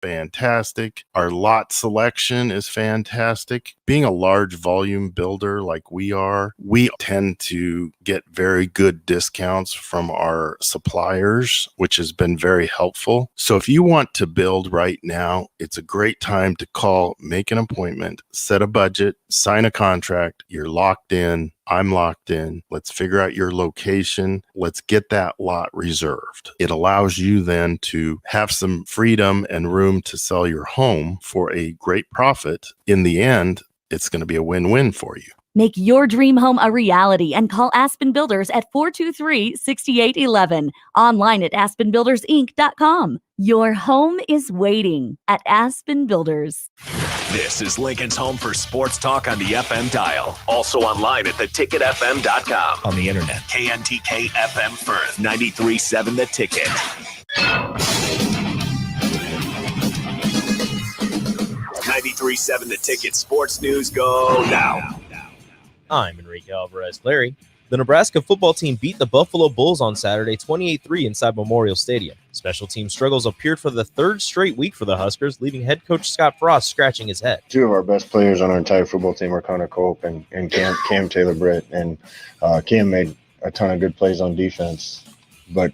fantastic. Our lot selection is fantastic. Being a large volume builder like we are, we tend to get very good discounts from our suppliers, which has been very helpful. So if you want to build right now, it's a great time to call, make an appointment, set a budget, sign a contract. You're locked in. I'm locked in. Let's figure out your location. Let's get that lot reserved. It allows you then to have some freedom and room to sell your home for a great profit. In the end, it's going to be a win-win for you. Make your dream home a reality and call Aspen Builders at 423-6811. Online at aspenbuildersinc.com. Your home is waiting at Aspen Builders. This is Lincoln's home for sports talk on the FM dial. Also online at theticketfm.com. On the internet, KNTK FM Firth, 93.7 The Ticket. 93.7 The Ticket sports news go now. I'm Enrique Alvarez-Clary. The Nebraska football team beat the Buffalo Bulls on Saturday 28-3 inside Memorial Stadium. Special team struggles appeared for the third straight week for the Huskers, leaving head coach Scott Frost scratching his head. Two of our best players on our entire football team are Connor Cope and Cam Taylor-Britt. And Cam made a ton of good plays on defense. But,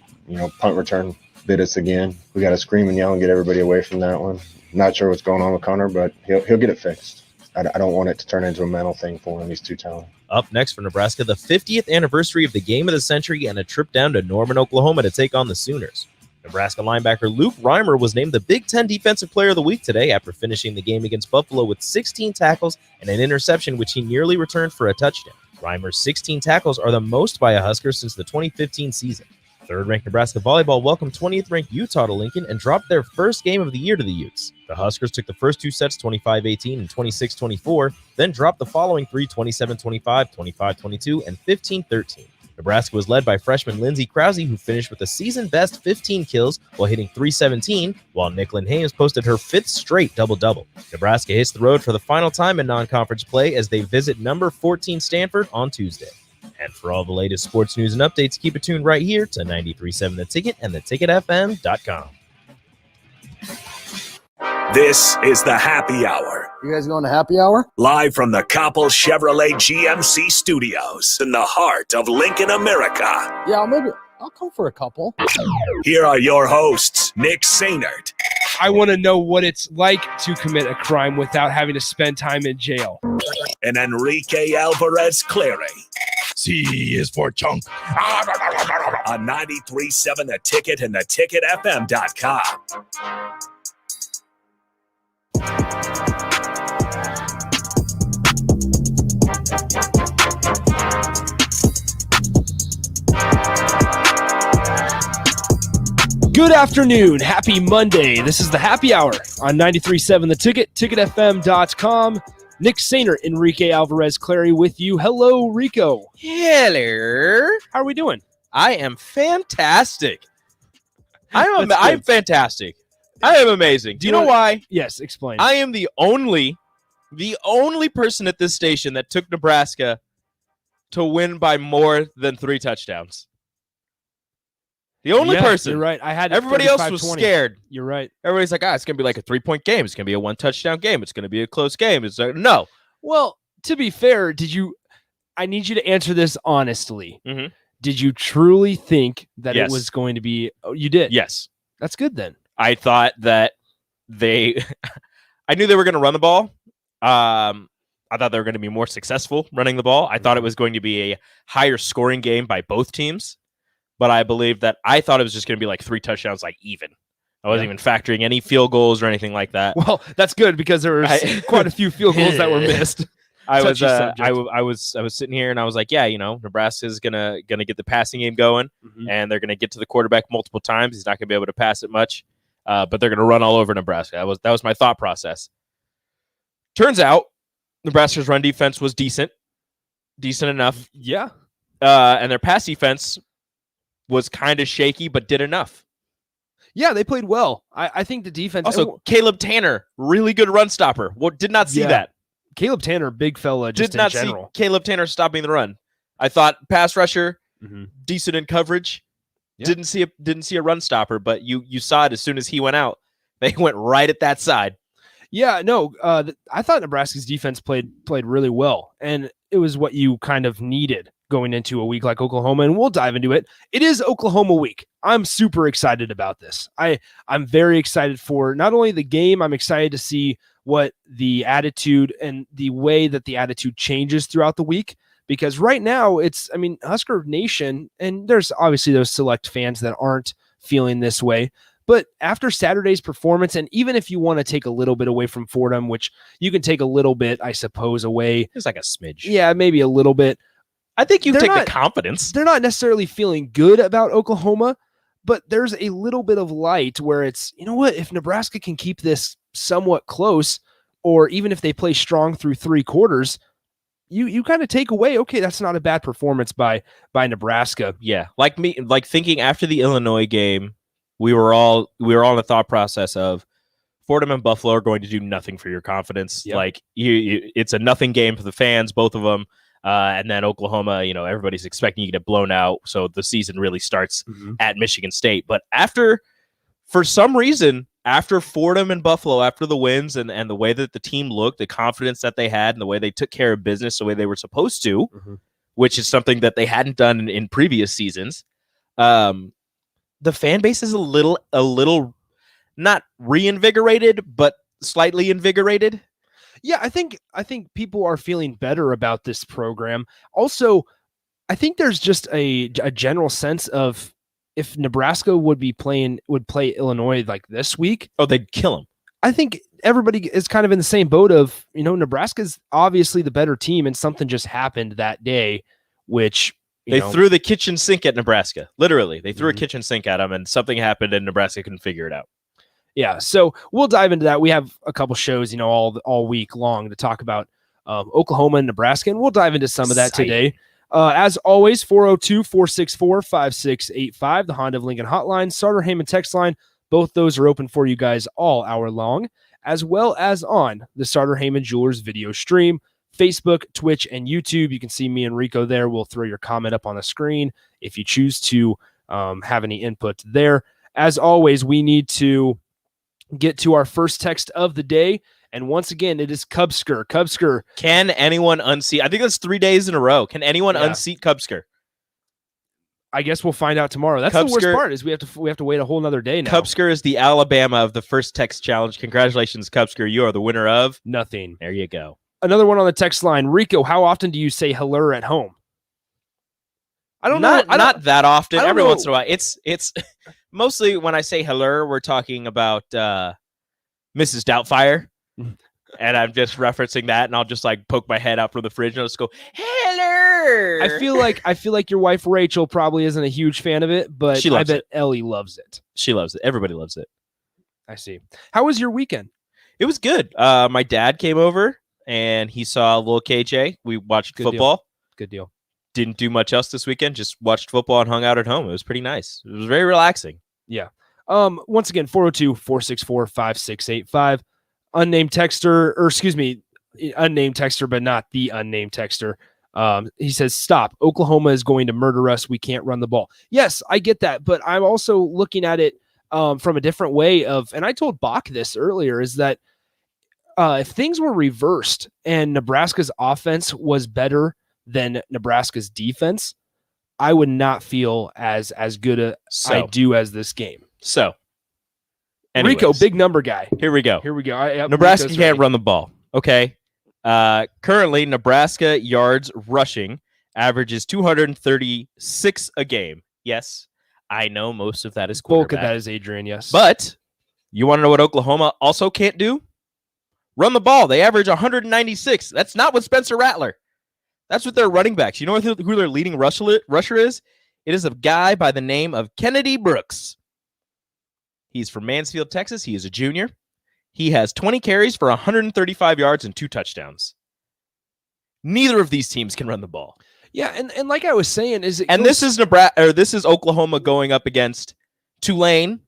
punt return bit us again. We got to scream and yell and get everybody away from that one. Not sure what's going on with Connor, but he'll get it fixed. I don't want it to turn into a mental thing for him. He's too talented. Up next for Nebraska, the 50th anniversary of the game of the century and a trip down to Norman, Oklahoma to take on the Sooners. Nebraska linebacker Luke Reimer was named the Big Ten Defensive Player of the Week today after finishing the game against Buffalo with 16 tackles and an interception, which he nearly returned for a touchdown. Reimer's 16 tackles are the most by a Husker since the 2015 season. Third-ranked Nebraska volleyball welcomed 20th-ranked Utah to Lincoln and dropped their first game of the year to the Utes. The Huskers took the first two sets 25-18 and 26-24, then dropped the following three 27-25, 25-22, and 15-13. Nebraska was led by freshman Lindsey Krause, who finished with a season-best 15 kills while hitting .317, while Nicklin Hames posted her fifth straight double-double. Nebraska hits the road for the final time in non-conference play as they visit number 14 Stanford on Tuesday. And for all the latest sports news and updates, keep it tuned right here to 93.7 The Ticket and theticketfm.com. This is the Happy Hour. You guys going to happy hour? Live from the Koppel Chevrolet GMC studios in the heart of Lincoln, America. Yeah, I'll come for a couple. Here are your hosts, Nick Sainert. I want to know what it's like to commit a crime without having to spend time in jail. And Enrique Alvarez-Clary. C is for chunk. On 93.7 The Ticket and theticketfm.com. Good afternoon. Happy Monday. This is the Happy Hour on 93.7 The Ticket, ticketfm.com. Nick Sainert, Enrique Alvarez-Clary with you. Hello, Rico. Hello. How are we doing? I am fantastic. I'm fantastic. I am amazing. Do you know why? Yes, explain. I am the only person at this station that took Nebraska to win by more than 3 touchdowns. The only person. You're right. I had everybody else was scared. You're right. Everybody's like, it's going to be like a 3-point game. It's going to be a 1-touchdown game. It's going to be a close game. It's like, no. Well, to be fair, I need you to answer this honestly. Mm-hmm. Did you truly think that Yes. it was going to be? Oh, you did? Yes. That's good then. I thought that I knew they were going to run the ball. I thought they were going to be more successful running the ball. I thought it was going to be a higher scoring game by both teams. But I thought it was just going to be like 3 touchdowns, like even. I wasn't even factoring any field goals or anything like that. Well, that's good because there were quite a few field goals that were missed. I was sitting here and I was like, yeah, Nebraska's gonna get the passing game going, and they're gonna get to the quarterback multiple times. He's not gonna be able to pass it much, but they're gonna run all over Nebraska. That was my thought process. Turns out, Nebraska's run defense was decent enough. Yeah, and their pass defense was kind of shaky, but did enough. Yeah, they played well. I think the defense. Also, Caleb Tanner, really good run stopper. Well, did not see that. Caleb Tanner, big fella, just did not in general. see Caleb Tanner stopping the run. I thought pass rusher, decent in coverage. Yeah. Didn't see a run stopper, but you saw it as soon as he went out. They went right at that side. Yeah, no, I thought Nebraska's defense played really well, and it was what you kind of needed going into a week like Oklahoma, and we'll dive into it. It is Oklahoma week. I'm super excited about this. I'm very excited for not only the game, I'm excited to see what the attitude and the way that the attitude changes throughout the week, because right now Husker Nation, and there's obviously those select fans that aren't feeling this way, but after Saturday's performance, and even if you want to take a little bit away from Fordham, which you can take a little bit, I suppose, away. It's like a smidge. Yeah, maybe a little bit. I think you take the confidence. They're not necessarily feeling good about Oklahoma, but there's a little bit of light where it's, you know what, if Nebraska can keep this somewhat close, or even if they play strong through 3 quarters, you kind of take away, okay, that's not a bad performance by Nebraska. Yeah, like thinking after the Illinois game, we were all in the thought process of Fordham and Buffalo are going to do nothing for your confidence. Yep. Like it's a nothing game for the fans, both of them. And then Oklahoma, everybody's expecting you to get blown out. So the season really starts at Michigan State. But for some reason, after Fordham and Buffalo, after the wins and the way that the team looked, the confidence that they had and the way they took care of business the way they were supposed to, which is something that they hadn't done in previous seasons, the fan base is a little not reinvigorated, but slightly invigorated. Yeah, I think people are feeling better about this program. Also, I think there's just a general sense of, if Nebraska would play Illinois like this week, they'd kill them. I think everybody is kind of in the same boat of, Nebraska's obviously the better team, and something just happened that day, which they threw the kitchen sink at Nebraska. Literally, they threw a kitchen sink at them, and something happened, and Nebraska couldn't figure it out. Yeah, so we'll dive into that. We have a couple shows, all week long to talk about Oklahoma and Nebraska, and we'll dive into some of that today. As always, 402-464-5685, the Honda of Lincoln hotline, Sartor Heyman text line. Both those are open for you guys all hour long, as well as on the Sartor Heyman Jewelers video stream, Facebook, Twitch, and YouTube. You can see me and Rico there. We'll throw your comment up on the screen if you choose to have any input there. As always, we need to get to our first text of the day. And once again, it is Cubsker. Cubsker. Can anyone unseat? I think that's 3 days in a row. Can anyone unseat Cubsker? I guess we'll find out tomorrow. That's the worst part, is we have to wait a whole nother day now. Cubsker is the Alabama of the first text challenge. Congratulations, Cubsker. You are the winner of nothing. There you go. Another one on the text line. Rico, how often do you say hello at home? I don't know. Not that often. Every know. once in a while. It's mostly when I say hello, we're talking about Mrs. Doubtfire. And I'm just referencing that, and I'll just like poke my head out from the fridge and I'll just go, hello. I feel like your wife Rachel probably isn't a huge fan of it, but I bet Ellie loves it. She loves it. Everybody loves it. I see. How was your weekend? It was good. My dad came over and he saw little KJ. We watched football. Good deal. Didn't do much else this weekend. Just watched football and hung out at home. It was pretty nice. It was very relaxing. Yeah. Once again, 402-464-5685. Unnamed texter, but not the unnamed texter. He says, stop. Oklahoma is going to murder us. We can't run the ball. Yes, I get that. But I'm also looking at it from a different way and I told Bach this earlier, is that if things were reversed and Nebraska's offense was better than Nebraska's defense, I would not feel as good I do as this game. So, anyways, Rico, big number guy. Here we go. Nebraska can't run the ball. Okay. Currently, Nebraska yards rushing averages 236 a game. Yes, I know most of that is quarterback. Bulk of that is Adrian, yes. But you want to know what Oklahoma also can't do? Run the ball. They average 196. That's not what Spencer Rattler. That's what their running backs. You know who their leading rusher is? It is a guy by the name of Kennedy Brooks. He's from Mansfield, Texas. He is a junior. He has 20 carries for 135 yards and 2 touchdowns. Neither of these teams can run the ball. Yeah, and like I was saying, this is Nebraska, or this is Oklahoma going up against Tulane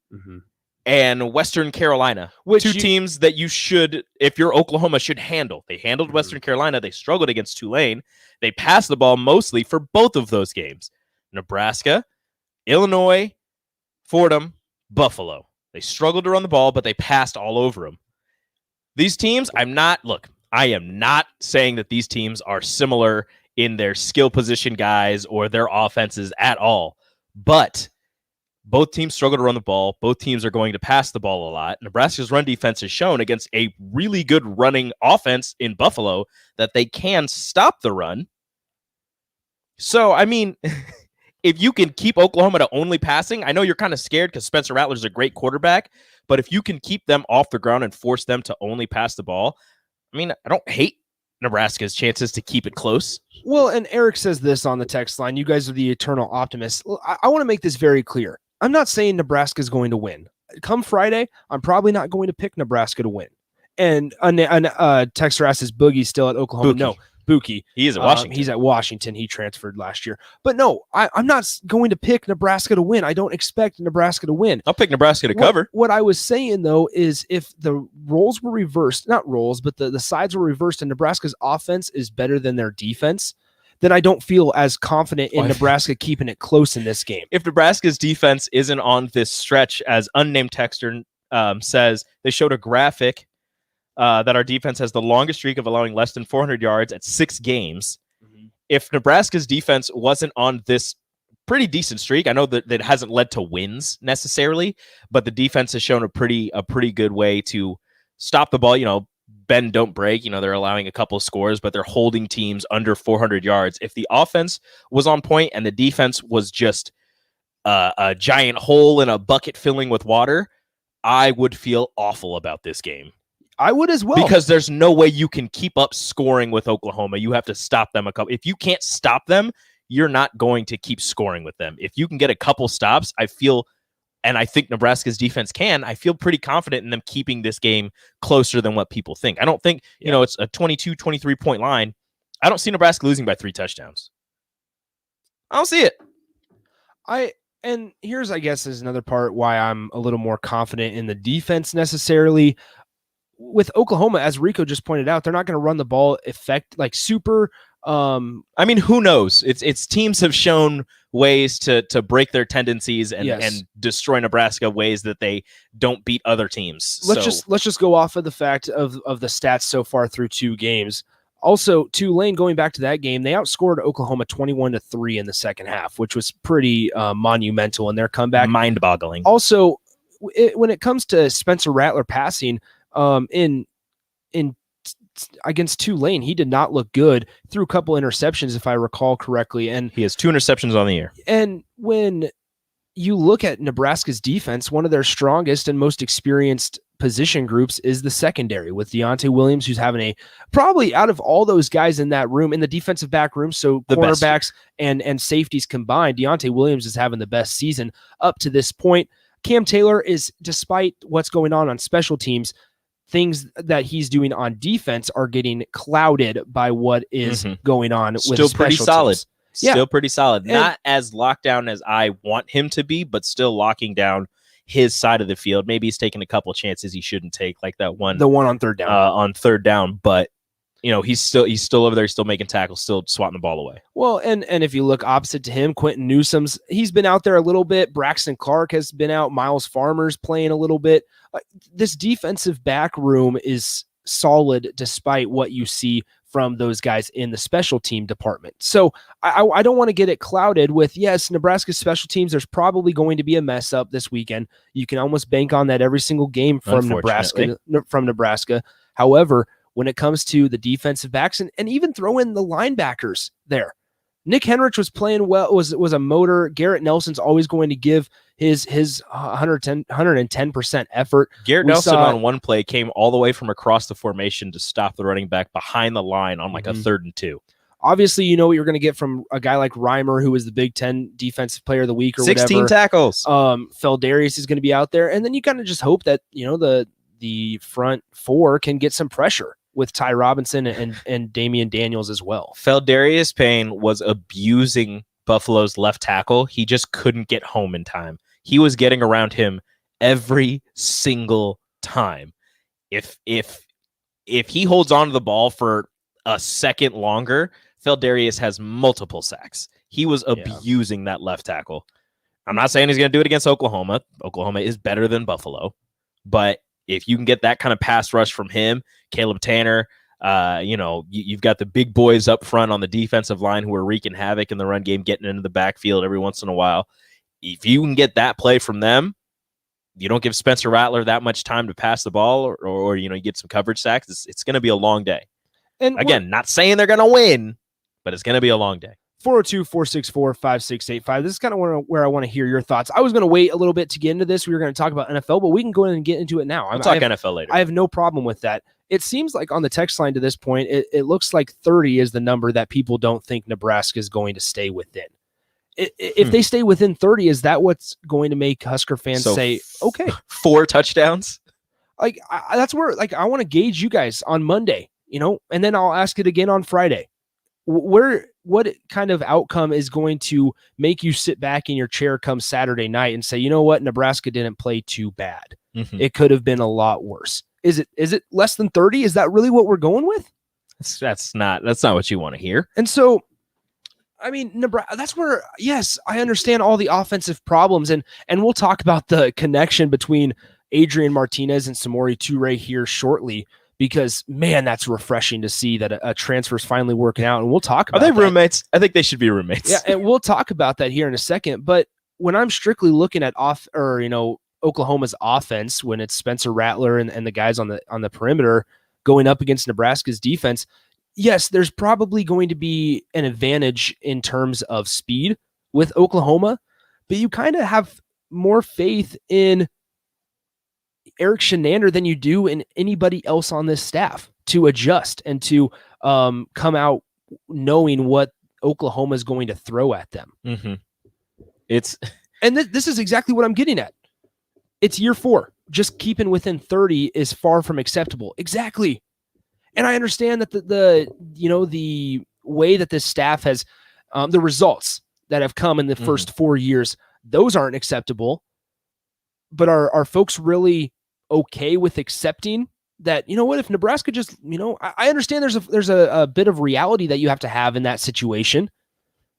and Western Carolina, two teams that you should, if you're Oklahoma, should handle. They handled Western Carolina. They struggled against Tulane. They passed the ball mostly for both of those games. Nebraska, Illinois, Fordham, Buffalo. They struggled to run the ball, but they passed all over them. These teams, I am not saying that these teams are similar in their skill position guys or their offenses at all, but both teams struggle to run the ball. Both teams are going to pass the ball a lot. Nebraska's run defense has shown against a really good running offense in Buffalo that they can stop the run. So, I mean, if you can keep Oklahoma to only passing, I know you're kind of scared because Spencer Rattler's a great quarterback, but if you can keep them off the ground and force them to only pass the ball, I mean, I don't hate Nebraska's chances to keep it close. Well, and Eric says this on the text line. You guys are the eternal optimists. I want to make this very clear. I'm not saying Nebraska is going to win. Come Friday, I'm probably not going to pick Nebraska to win. And texter asks, is Boogie still at Oklahoma? Buki. No, Buki. He is at Washington. He's at Washington. He transferred last year. But no, I'm not going to pick Nebraska to win. I don't expect Nebraska to win. I'll pick Nebraska to cover. What I was saying, though, is if the roles were reversed, not roles, but the sides were reversed and Nebraska's offense is better than their defense, then I don't feel as confident in Nebraska keeping it close in this game. If Nebraska's defense isn't on this stretch, as unnamed texter says, they showed a graphic that our defense has the longest streak of allowing less than 400 yards at 6 games. Mm-hmm. If Nebraska's defense wasn't on this pretty decent streak, I know that it hasn't led to wins necessarily, but the defense has shown a pretty good way to stop the ball, bend, don't break. They're allowing a couple of scores, but they're holding teams under 400 yards. If the offense was on point and the defense was just a giant hole in a bucket filling with water, I would feel awful about this game. I would as well. Because there's no way you can keep up scoring with Oklahoma. You have to stop them a couple. If you can't stop them, you're not going to keep scoring with them. If you can get a couple stops, I think Nebraska's defense can. I feel pretty confident in them keeping this game closer than what people think. I don't think, it's a 22, 23 point line. I don't see Nebraska losing by 3 touchdowns. I don't see it. And here's, I guess, is another part why I'm a little more confident in the defense necessarily. With Oklahoma, as Rico just pointed out, they're not going to run the ball super. I mean, who knows? It's teams have shown ways to break their tendencies and destroy Nebraska ways that they don't beat other teams. Let's just go off of the fact of the stats so far through 2 games. Also, Tulane, going back to that game, they outscored Oklahoma 21-3 in the second half, which was pretty monumental in their comeback. Mind-boggling. Also, when it comes to Spencer Rattler passing, in against Tulane, he did not look good. Threw a couple interceptions, if I recall correctly, and he has 2 interceptions on the year. And when you look at Nebraska's defense, one of their strongest and most experienced position groups is the secondary, with Deontay Williams, who's having probably out of all those guys in that room, in the defensive back room, so the cornerbacks and safeties combined, Deontay Williams is having the best season up to this point. Cam Taylor is, despite what's going on special teams, things that he's doing on defense are getting clouded by what is going on with still pretty solid. Teams. Still pretty solid. Not as locked down as I want him to be, but still locking down his side of the field. Maybe he's taking a couple chances he shouldn't take, like that one. The one on third down. But he's still over there, still making tackles, still swatting the ball away. Well, and if you look opposite to him, Quentin Newsom's, he's been out there a little bit. Braxton Clark has been out. Miles Farmer's playing a little bit. This defensive back room is solid despite what you see from those guys in the special team department. So I don't want to get it clouded with, yes, Nebraska's special teams, there's probably going to be a mess up this weekend. You can almost bank on that every single game from Nebraska. However, when it comes to the defensive backs and even throw in the linebackers there, Nick Henrich was playing well, was a motor. Garrett Nelson's always going to give his 110% effort. Garrett Nelson on one play came all the way from across the formation to stop the running back behind the line on a 3rd and 2. Obviously, you know what you're going to get from a guy like Reimer, who was the Big Ten Defensive Player of the Week or 16 tackles. Feldarius is going to be out there. And then you kind of just hope that, the front 4 can get some pressure with Ty Robinson and Damian Daniels as well. Feldarius Payne was abusing Buffalo's left tackle. He just couldn't get home in time. He was getting around him every single time. If he holds on to the ball for a second longer, Feldarius has multiple sacks. He was abusing that left tackle. I'm not saying he's going to do it against Oklahoma. Oklahoma is better than Buffalo. But if you can get that kind of pass rush from him, Caleb Tanner, you've got the big boys up front on the defensive line who are wreaking havoc in the run game, getting into the backfield every once in a while. If you can get that play from them, you don't give Spencer Rattler that much time to pass the ball or you get some coverage sacks. It's going to be a long day. And again, not saying they're going to win, but it's going to be a long day. 402-464-5685. This is kind of where I want to hear your thoughts. I was going to wait a little bit to get into this. We were going to talk about NFL, but we can go in and get into it now. We'll talk NFL later. I have no problem with that. It seems like on the text line to this point, it looks like 30 is the number that people don't think Nebraska is going to stay within. If they stay within 30, is that what's going to make Husker fans say, okay, 4 touchdowns? That's where I want to gauge you guys on Monday, and then I'll ask it again on Friday. What kind of outcome is going to make you sit back in your chair come Saturday night and say, you know what, Nebraska didn't play too bad. Mm-hmm. It could have been a lot worse. Is it less than 30? Is that really what we're going with? That's not what you want to hear. And so, I mean, Nebraska, that's where, yes, I understand all the offensive problems, and we'll talk about the connection between Adrian Martinez and Samori Toure here shortly. Because, man, that's refreshing to see that a transfer is finally working out. And we'll talk about that. Are they roommates? I think they should be roommates. Yeah, and we'll talk about that here in a second. But when I'm strictly looking at Oklahoma's offense, when it's Spencer Rattler and the guys on the perimeter going up against Nebraska's defense, yes, there's probably going to be an advantage in terms of speed with Oklahoma. But you kind of have more faith in Eric Shenander than you do in anybody else on this staff to adjust and to come out knowing what Oklahoma is going to throw at them. Mm-hmm. This is exactly what I'm getting at. It's year 4. Just keeping within 30 is far from acceptable. Exactly. And I understand that the way that this staff has the results that have come in the first 4 years, those aren't acceptable. But are folks really okay with accepting that, if Nebraska just, I understand there's a bit of reality that you have to have in that situation,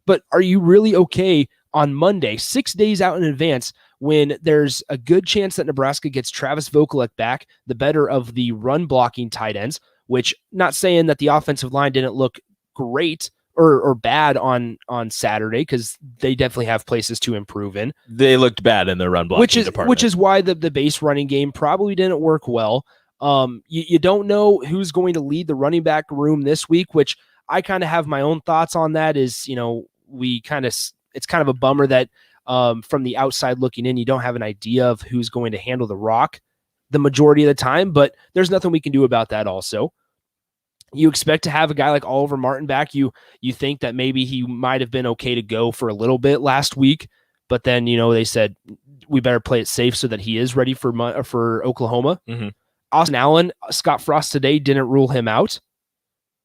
but are you really okay on Monday, 6 days out in advance, when there's a good chance that Nebraska gets Travis Vokalek back, the better of the run blocking tight ends, which, not saying that the offensive line didn't look great or bad on Saturday, because they definitely have places to improve in. They looked bad in their run blocking department. Which is why the base running game probably didn't work well. You don't know who's going to lead the running back room this week, which I kind of have my own thoughts on that. It's kind of a bummer that from the outside looking in, you don't have an idea of who's going to handle the rock the majority of the time, but there's nothing we can do about that also. You expect to have a guy like Oliver Martin back. You think that maybe he might have been okay to go for a little bit last week, but then, they said we better play it safe so that he is ready for Oklahoma. Mm-hmm. Austin Allen, Scott Frost today didn't rule him out.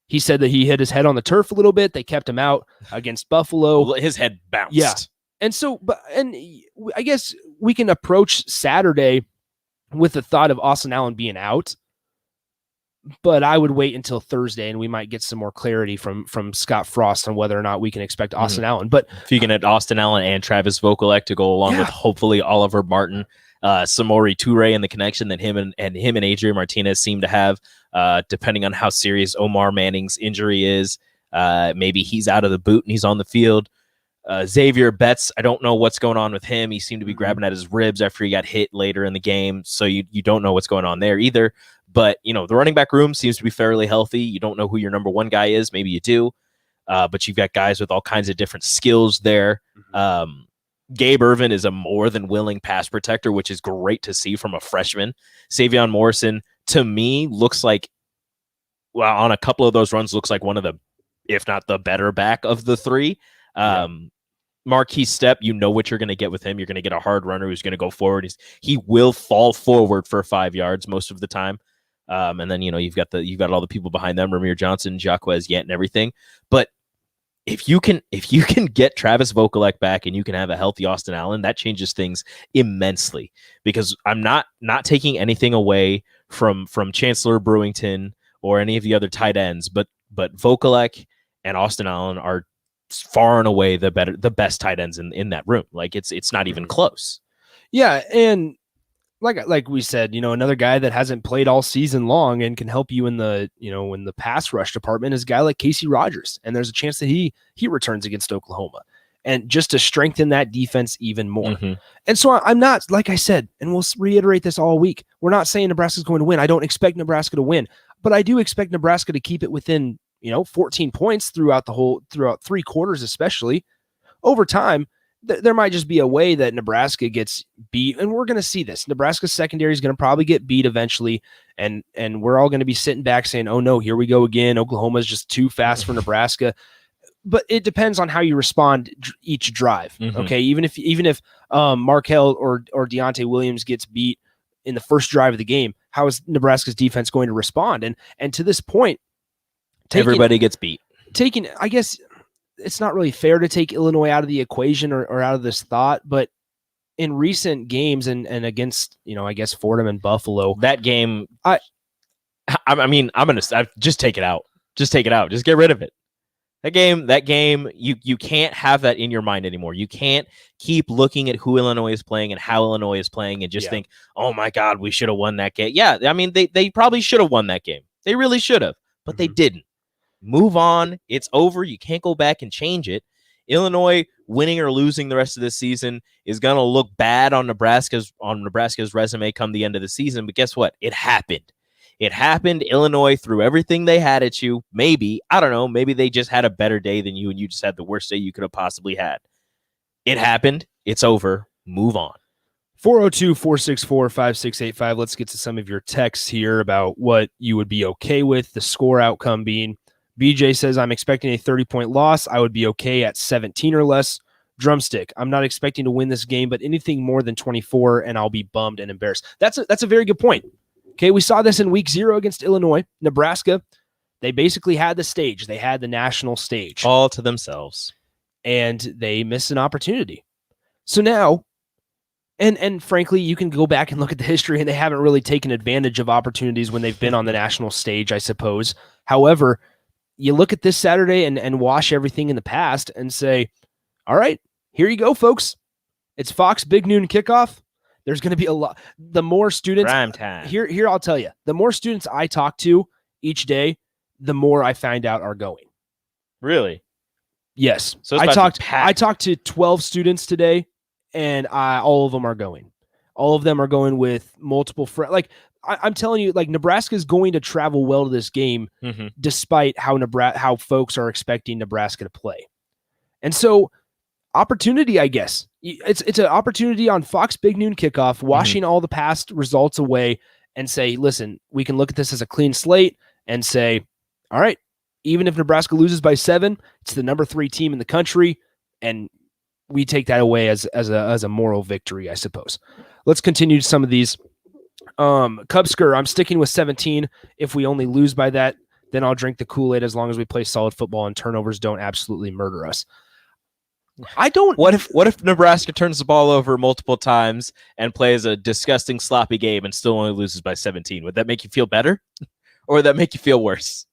He said that he hit his head on the turf a little bit. They kept him out against Buffalo. His head bounced. Yeah. And so, I guess we can approach Saturday with the thought of Austin Allen being out, but I would wait until Thursday and we might get some more clarity from Scott Frost on whether or not we can expect Austin Allen. But if you can get Austin Allen and Travis Vokalek to go along with hopefully Oliver Martin, Samori Toure, and the connection that him and Adrian Martinez seem to have, depending on how serious Omar Manning's injury is, maybe he's out of the boot and he's on the field. Xavier Betts, I don't know what's going on with him. He seemed to be grabbing at his ribs after he got hit later in the game, so you don't know what's going on there either. But, the running back room seems to be fairly healthy. You don't know who your number one guy is. Maybe you do. But you've got guys with all kinds of different skills there. Gabe Ervin is a more than willing pass protector, which is great to see from a freshman. Savion Morrison, to me, looks like, well, on a couple of those runs, looks like one of the, if not the better back of the three. Marquise Stepp, you know what you're going to get with him. You're going to get a hard runner who's going to go forward. He will fall forward for 5 yards most of the time. And then, you've got all the people behind them, Ramir Johnson, Jacquez Yant, and everything. But if you can get Travis Vokalek back and you can have a healthy Austin Allen, that changes things immensely, because I'm not taking anything away from Chancellor Brewington or any of the other tight ends, but Vokalek and Austin Allen are far and away the best tight ends in that room. Like it's not even close. Yeah, and like we said, another guy that hasn't played all season long and can help you in the pass rush department is a guy like Casey Rogers, and there's a chance that he returns against Oklahoma, and just to strengthen that defense even more. Mm-hmm. And so I'm not, like I said, and we'll reiterate this all week, we're not saying Nebraska's going to win. I don't expect Nebraska to win, but I do expect Nebraska to keep it within 14 points throughout 3 quarters, especially over time. There might just be a way that Nebraska gets beat, and we're going to see this. Nebraska's secondary is going to probably get beat eventually, and we're all going to be sitting back saying, oh no, here we go again. Oklahoma's just too fast for Nebraska. But it depends on how you respond each drive. Mm-hmm. Okay, even if Markel or Deontay Williams gets beat in the first drive of the game, how is Nebraska's defense going to respond? And to this point, everybody gets beat. I guess it's not really fair to take Illinois out of the equation or out of this thought, but in recent games and against, I guess Fordham and Buffalo, that game, I'm going to just take it out. Just take it out. Just get rid of it. That game, you can't have that in your mind anymore. You can't keep looking at who Illinois is playing and how Illinois is playing and just think, oh my God, we should have won that game. Yeah, I mean, they probably should have won that game. They really should have, but they didn't. Move on. It's over. You can't go back and change it. Illinois winning or losing the rest of this season is going to look bad on Nebraska's resume come the end of the season. But guess what? It happened. It happened. Illinois threw everything they had at you. Maybe, I don't know, maybe they just had a better day than you and you just had the worst day you could have possibly had. It happened. It's over. Move on. 402-464-5685. Let's get to some of your texts here about what you would be okay with, the score outcome being. BJ says, I'm expecting a 30-point loss. I would be okay at 17 or less. Drumstick, I'm not expecting to win this game, but anything more than 24, and I'll be bummed and embarrassed. That's a very good point. Okay, we saw this in week 0 against Illinois. Nebraska, they basically had the stage. They had the national stage. All to themselves. And they missed an opportunity. So now, and frankly, you can go back and look at the history, and they haven't really taken advantage of opportunities when they've been on the national stage, I suppose. However, you look at this Saturday and wash everything in the past and say, all right, here you go, folks. It's Fox Big Noon Kickoff. There's going to be a lot. The more students, prime time. Here, I'll tell you, the more students I talk to each day, the more I find out are going. Really? Yes. So I talked to 12 students today, and all of them are going. All of them are going with multiple friends. Like I'm telling you, like Nebraska is going to travel well to this game, despite how folks are expecting Nebraska to play. And so, opportunity, I guess it's an opportunity on Fox Big Noon Kickoff, washing all the past results away, and say, listen, we can look at this as a clean slate and say, all right, even if Nebraska loses by 7, it's the number 3 team in the country, and we take that away as a moral victory, I suppose. Let's continue some of these. Cubsker, I'm sticking with 17. If we only lose by that, then I'll drink the Kool-Aid as long as we play solid football and turnovers don't absolutely murder us. I don't. What if Nebraska turns the ball over multiple times and plays a disgusting sloppy game and still only loses by 17? Would that make you feel better, or would that make you feel worse?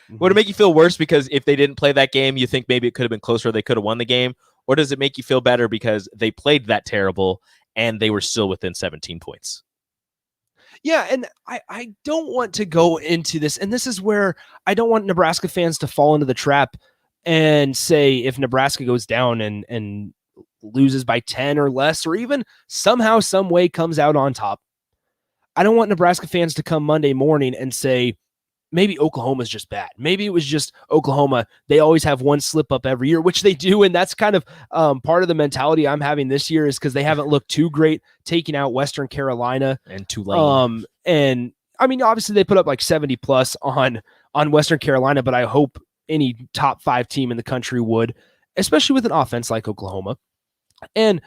Would it make you feel worse because if they didn't play that game, you think maybe it could have been closer, they could have won the game, or does it make you feel better because they played that terrible and they were still within 17 points? Yeah, and I don't want to go into this, and this is where I don't want Nebraska fans to fall into the trap and say if Nebraska goes down and loses by 10 or less, or even somehow, some way comes out on top. I don't want Nebraska fans to come Monday morning and say, maybe Oklahoma's just bad. Maybe it was just Oklahoma. They always have one slip up every year, which they do. And that's kind of part of the mentality I'm having this year is because they haven't looked too great taking out Western Carolina and Tulane. And I mean, obviously they put up like 70 plus on Western Carolina, but I hope any top 5 team in the country would, especially with an offense like Oklahoma. And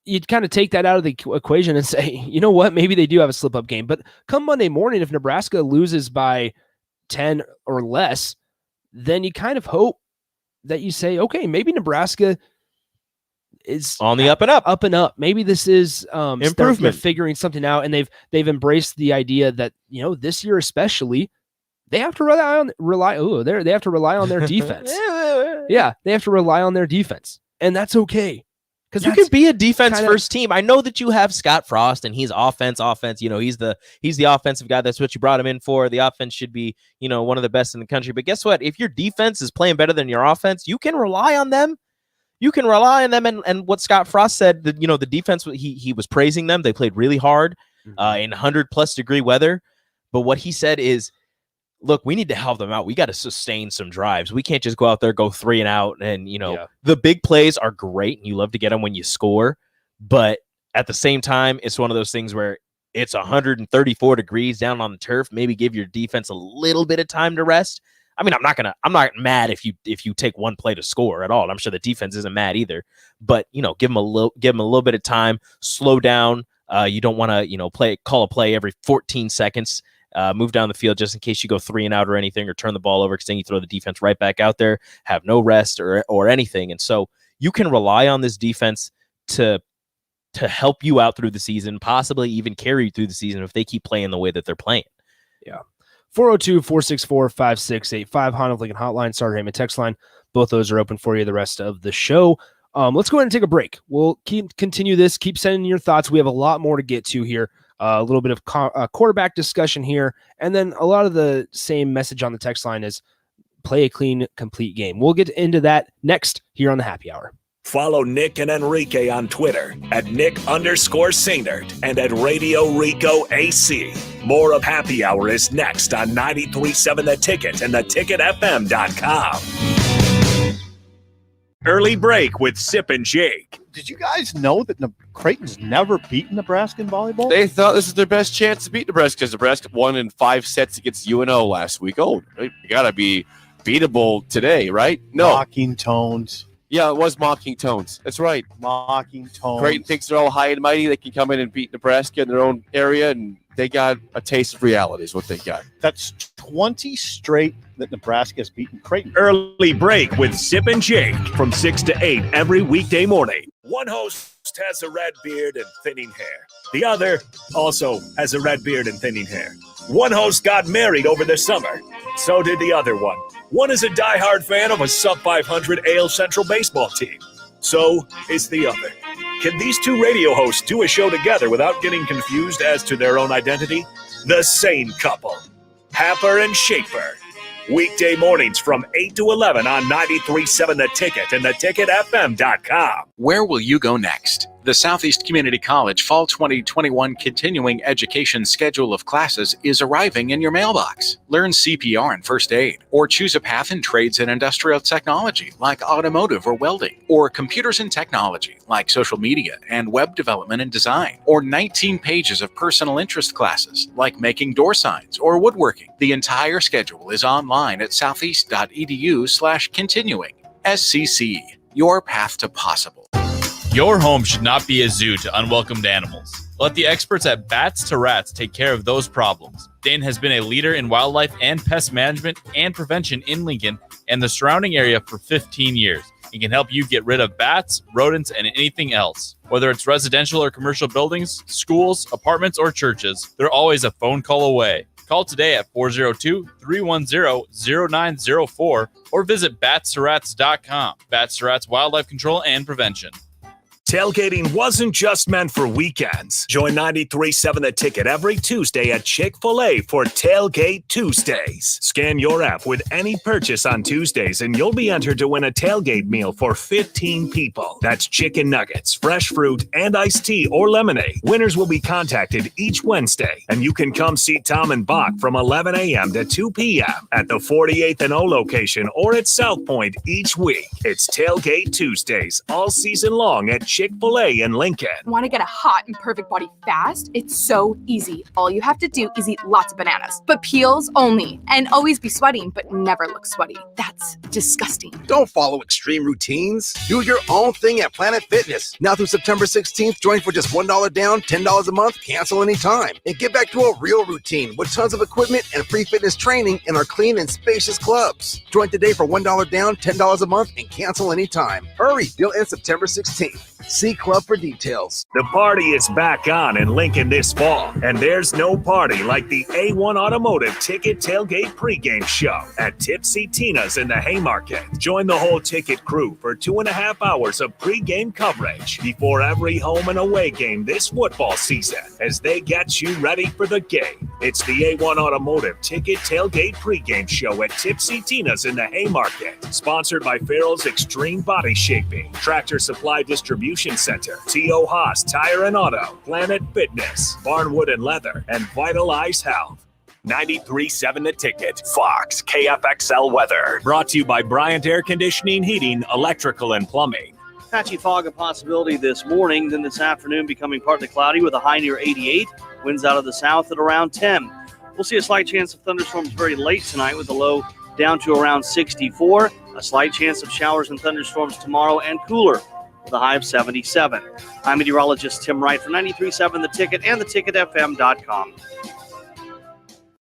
you'd kind of take that out of the equation and say, you know what, maybe they do have a slip up game, but come Monday morning, if Nebraska loses by 10 or less, then you kind of hope that you say, okay, maybe Nebraska is on the up and up. Maybe this is improvement, figuring something out, and they've embraced the idea that, you know, this year especially, they have to rely on their defense. Yeah, they have to rely on their defense, and that's okay. Because you can be a defense first team. I know that you have Scott Frost, and he's offense. You know, he's the offensive guy. That's what you brought him in for. The offense should be, you know, one of the best in the country. But guess what? If your defense is playing better than your offense, you can rely on them. And what Scott Frost said, that, you know, the defense, he was praising them. They played really hard in 100+ degree weather. But what he said is, look, we need to help them out. We got to sustain some drives. We can't just go out there, go 3 and out. And, you know, the big plays are great, and you love to get them when you score. But at the same time, it's one of those things where it's 134 degrees down on the turf. Maybe give your defense a little bit of time to rest. I mean, I'm not mad if you take one play to score at all. And I'm sure the defense isn't mad either. But, you know, give them a little bit of time, slow down. You don't want to, you know, call a play every 14 seconds. Move down the field just in case you go 3 and out or anything, or turn the ball over, because then you throw the defense right back out there, have no rest or anything. And so you can rely on this defense to help you out through the season, possibly even carry you through the season if they keep playing the way that they're playing. Yeah. 402-464-5685, Honda of Lincoln Hotline, Starter Heyman text line. Both those are open for you the rest of the show. Let's go ahead and take a break. We'll continue this. Keep sending your thoughts. We have a lot more to get to here. A little bit of quarterback discussion here, and then a lot of the same message on the text line is play a clean, complete game. We'll get into that next here on the Happy Hour. Follow Nick and Enrique on Twitter at Nick_Sainert and at Radio Rico AC. More of Happy Hour is next on 93.7 The Ticket and theticketfm.com. Early break with Sip and Jake. Did you guys know that Creighton's never beaten Nebraska in volleyball? They thought this is their best chance to beat Nebraska because Nebraska won in 5 sets against UNO last week. Oh, you got to be beatable today, right? No. Mocking tones. Yeah, it was mocking tones. That's right. Mocking tones. Creighton thinks they're all high and mighty. They can come in and beat Nebraska in their own area, and they got a taste of reality is what they got. That's 20 straight that Nebraska has beaten Creighton. Early break with Sip and Jake from 6 to 8 every weekday morning. One host has a red beard and thinning hair. The other also has a red beard and thinning hair. One host got married over the summer. So did the other one. One is a diehard fan of a sub-500 AL Central baseball team. So is the other. Can these two radio hosts do a show together without getting confused as to their own identity? The same couple. Happer and Schaefer. Weekday mornings from 8 to 11 on 93.7 The Ticket and theticketfm.com. Where will you go next? The Southeast Community College Fall 2021 Continuing Education Schedule of classes is arriving in your mailbox. Learn CPR and first aid, or choose a path in trades and industrial technology like automotive or welding, or computers and technology like social media and web development and design, or 19 pages of personal interest classes like making door signs or woodworking. The entire schedule is online at southeast.edu/continuing. SCC, your path to possible. Your home should not be a zoo to unwelcomed animals. Let the experts at Bats to Rats take care of those problems. Dane has been a leader in wildlife and pest management and prevention in Lincoln and the surrounding area for 15 years. He can help you get rid of bats, rodents, and anything else. Whether it's residential or commercial buildings, schools, apartments, or churches, they're always a phone call away. Call today at 402-310-0904 or visit batstoRats.com. Bats to Rats Wildlife Control and Prevention. Tailgating wasn't just meant for weekends. Join 93.7 The Ticket every Tuesday at Chick-fil-A for Tailgate Tuesdays. Scan your app with any purchase on Tuesdays and you'll be entered to win a tailgate meal for 15 people. That's chicken nuggets, fresh fruit, and iced tea or lemonade. Winners will be contacted each Wednesday, and you can come see Tom and Bach from 11 a.m. to 2 p.m. at the 48th and O location or at South Point each week. It's Tailgate Tuesdays all season long at Chick-fil-A in Lincoln. Want to get a hot and perfect body fast? It's so easy. All you have to do is eat lots of bananas, but peels only, and always be sweating, but never look sweaty. That's disgusting. Don't follow extreme routines. Do your own thing at Planet Fitness. Now through September 16th, join for just $1 down, $10 a month, cancel anytime, and get back to a real routine with tons of equipment and free fitness training in our clean and spacious clubs. Join today for $1 down, $10 a month, and cancel anytime. Hurry, deal ends September 16th. See Club for details. The party is back on in Lincoln this fall, and there's no party like the A1 Automotive Ticket Tailgate pregame show at Tipsy Tina's in the Haymarket. Join the whole ticket crew for 2.5 hours of pregame coverage before every home and away game this football season as they get you ready for the game. It's the A1 Automotive Ticket Tailgate pregame show at Tipsy Tina's in the Haymarket. Sponsored by Farrell's Extreme Body Shaping, Tractor Supply Distribution Center, T.O. Haas Tire and Auto, Planet Fitness, Barnwood and Leather, and Vitalize Health. 93.7 The Ticket, Fox, KFXL Weather. Brought to you by Bryant Air Conditioning, Heating, Electrical, and Plumbing. Patchy fog a possibility this morning, then this afternoon becoming partly cloudy with a high near 88. Winds out of the south at around 10. We'll see a slight chance of thunderstorms very late tonight with a low down to around 64. A slight chance of showers and thunderstorms tomorrow and cooler with a high of 77. I'm meteorologist Tim Wright for 93.7 The Ticket and theticketfm.com.